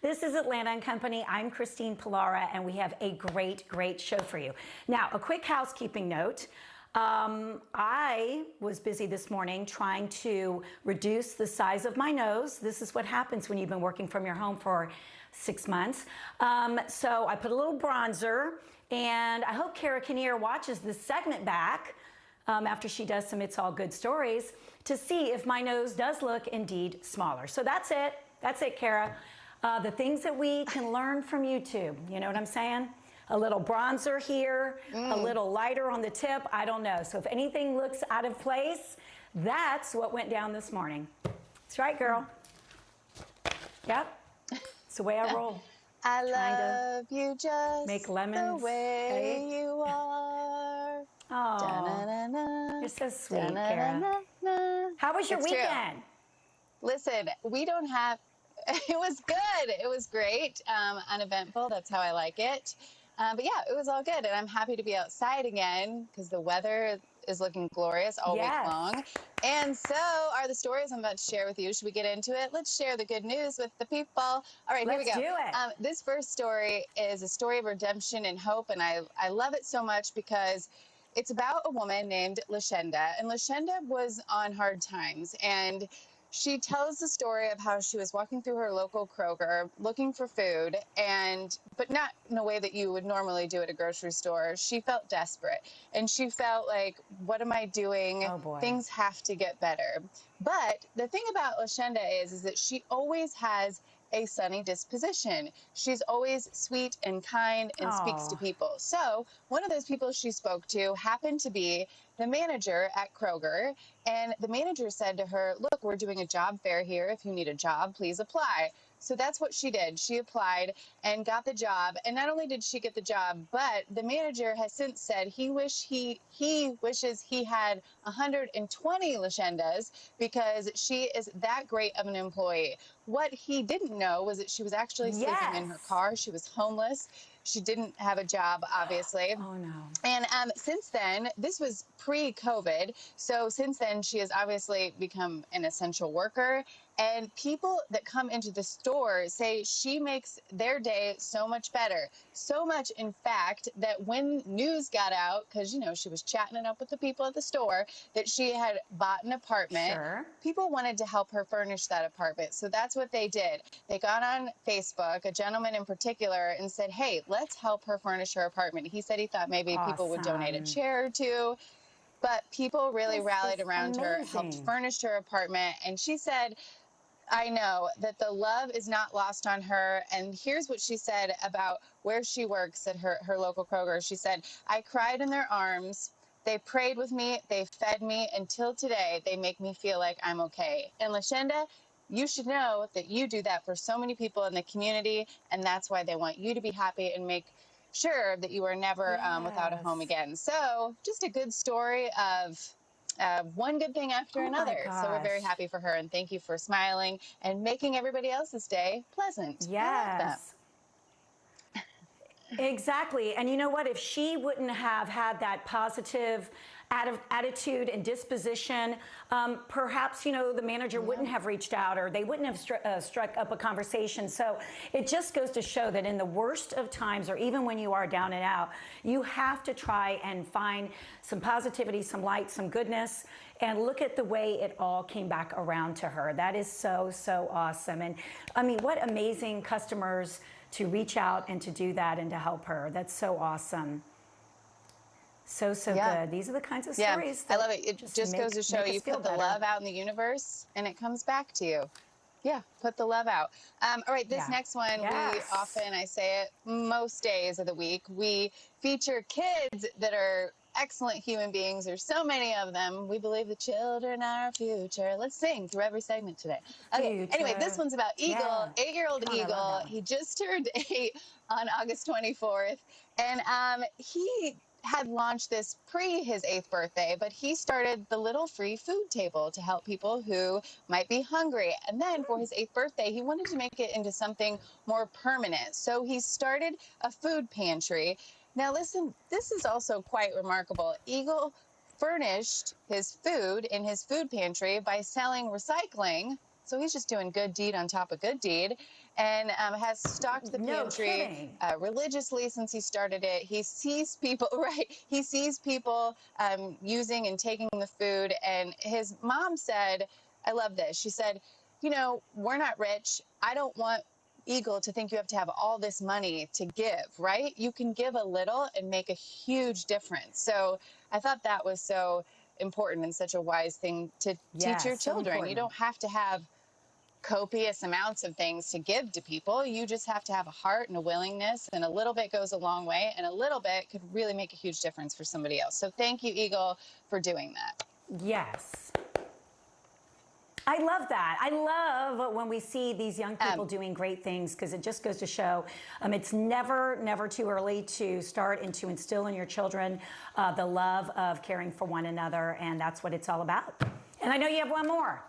This is Atlanta and Company. I'm Christine Pilara, and we have a great show for you. Now, a quick housekeeping note. I was busy this morning trying to reduce the size of my nose. This is what happens when you've been working from your home for 6 months. So I put a little bronzer, and I hope Kara Kinnear watches this segment back after she does some It's All Good stories to see if my nose does look indeed smaller. So that's it. That's it, Kara. The things that we can learn from YouTube. You know what I'm saying? A little bronzer here, a little lighter on the tip. I don't know. So if anything looks out of place, that's what went down this morning. That's right, girl. Yep. It's the way I roll. I love you just make lemons, the way you are. Oh, you're so sweet, Kara. How was your weekend? Listen, we don't have... It was good. It was great. Uneventful. That's how I like it. But yeah, it was all good. And I'm happy to be outside again because the weather is looking glorious all week long. And so are the stories I'm about to share with you. Should we get into it? Let's share the good news with the people. All right, here we go. Let's do it. This first story is a story of redemption and hope. And I love it so much because it's about a woman named Lashenda. And Lashenda was on hard times. And she tells the story of how she was walking through her local Kroger looking for food, but not in a way that you would normally do at a grocery store. She felt desperate, and she felt like, what am I doing? Oh, boy. Things have to get better. But the thing about Lashenda is that she always has a sunny disposition. She's always sweet and kind and speaks to people. So one of those people she spoke to happened to be the manager at Kroger. And the manager said to her, look, we're doing a job fair here. If you need a job, please apply. So that's what she did. She applied and got the job. And not only did she get the job, but the manager has since said he wishes he had 120 Lashendas because she is that great of an employee. What he didn't know was that she was actually sleeping in her car. She was homeless. She didn't have a job, obviously. Oh, no. And since then, this was pre-COVID, so since then she has obviously become an essential worker. And people that come into the store say she makes their day so much better. So much, in fact, that when news got out, because, you know, she was chatting it up with the people at the store, that she had bought an apartment, people wanted to help her furnish that apartment. So that's what they did. They got on Facebook, a gentleman in particular, and said, hey, let's help her furnish her apartment. He said he thought maybe people would donate a chair or two. But people really rallied around her, helped furnish her apartment. And she said, I know that the love is not lost on her. And here's what she said about where she works at her local Kroger. She said, I cried in their arms. They prayed with me. They fed me. Until today, they make me feel like I'm okay. And Lashenda, you should know that you do that for so many people in the community. And that's why they want you to be happy and make sure that you are never without a home again. So just a good story of one good thing after another. So we're very happy for her, and thank you for smiling and making everybody else's day pleasant. Yes. Exactly. And you know what? If she wouldn't have had that positive attitude and disposition, perhaps, you know, the manager wouldn't have reached out, or they wouldn't have struck up a conversation. So it just goes to show that in the worst of times, or even when you are down and out, you have to try and find some positivity, some light, some goodness, and look at the way it all came back around to her. That is so awesome. And I mean, what amazing customers to reach out and to do that and to help her. That's so awesome. So good. These are the kinds of stories. I love it. It just goes to show you put the love out in the universe and it comes back to you. Yeah, put the love out. All right, this next one, we often, I say it most days of the week, we feature kids that are excellent human beings. There's so many of them. We believe the children are our future. Let's sing through every segment today. Okay, anyway, this one's about Eagle, 8-year-old Eagle. He just turned 8 on August 24th. And he had launched this pre his 8th birthday, but he started the little free food table to help people who might be hungry. And then for his 8th birthday, he wanted to make it into something more permanent. So he started a food pantry. Now listen, this is also quite remarkable. Eagle furnished his food in his food pantry by selling recycling. So he's just doing good deed on top of good deed. and has stocked the No pantry kidding. religiously since he started it. He sees people, right? He sees people using and taking the food. And his mom said, I love this. She said, you know, we're not rich. I don't want Eagle to think you have to have all this money to give, right? You can give a little and make a huge difference. So I thought that was so important and such a wise thing to teach your Yes, so children. You important. don't have to have copious amounts of things to give to people. You just have to have a heart and a willingness, and a little bit goes a long way, and a little bit could really make a huge difference for somebody else. So thank you, Eagle, for doing that. Yes. I love that. I love when we see these young people doing great things, because it just goes to show it's never too early to start and to instill in your children the love of caring for one another, and that's what it's all about. And I know you have one more.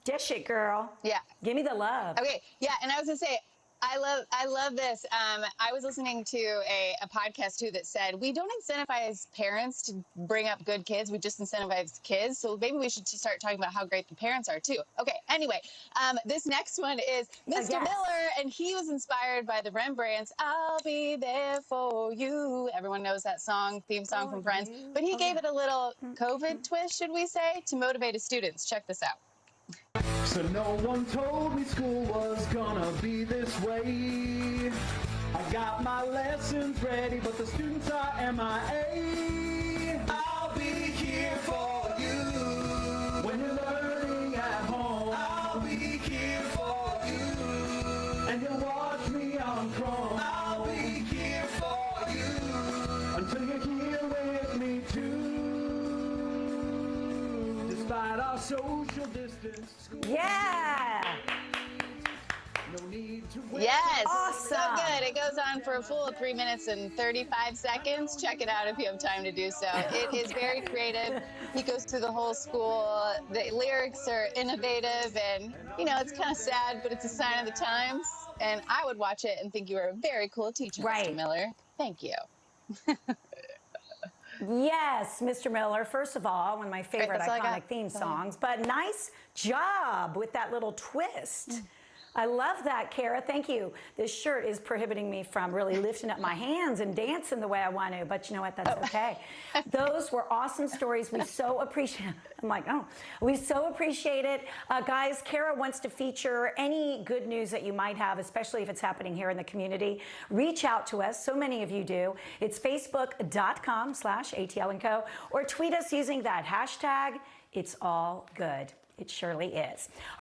Dish it, girl. Yeah. Give me the love. Okay. Yeah. And I was gonna say, I love this. I was listening to a podcast too that said we don't incentivize parents to bring up good kids. We just incentivize kids. So maybe we should just start talking about how great the parents are too. Okay. Anyway, this next one is Mr. Yes. Miller, and he was inspired by the Rembrandts. I'll be there for you. Everyone knows that song, theme song from Friends. But he gave it a little COVID twist, should we say, to motivate his students. Check this out. So no one told me school was gonna be this way. I got my lessons ready, but the students are MIA. I'll be here for you when you're learning at home. I'll be here for you, and you'll watch me on Chrome. I'll be here for you until you're here with me too. Despite our social distance. Yeah. No need to wait. Yes, Awesome. so good. It goes on for a full 3 minutes and 35 seconds. Check it out if you have time to do so. It is very creative. He goes through the whole school. The lyrics are innovative, and, you know, it's kind of sad, but it's a sign of the times. And I would watch it and think you were a very cool teacher, Right. Mr. Miller. Thank you. Yes, Mr. Miller. First of all, one of my favorite that's all I iconic got. theme songs, but nice job with that little twist. I love that, Kara. Thank you. This shirt is prohibiting me from really lifting up my hands and dancing the way I want to, but you know what? That's okay. Those were awesome stories. We so appreciate. I'm like, oh, we so appreciate it, guys. Kara wants to feature any good news that you might have, especially if it's happening here in the community. Reach out to us. So many of you do. It's facebook.com/ATL&Co, or tweet us using that hashtag. It's all good. It surely is.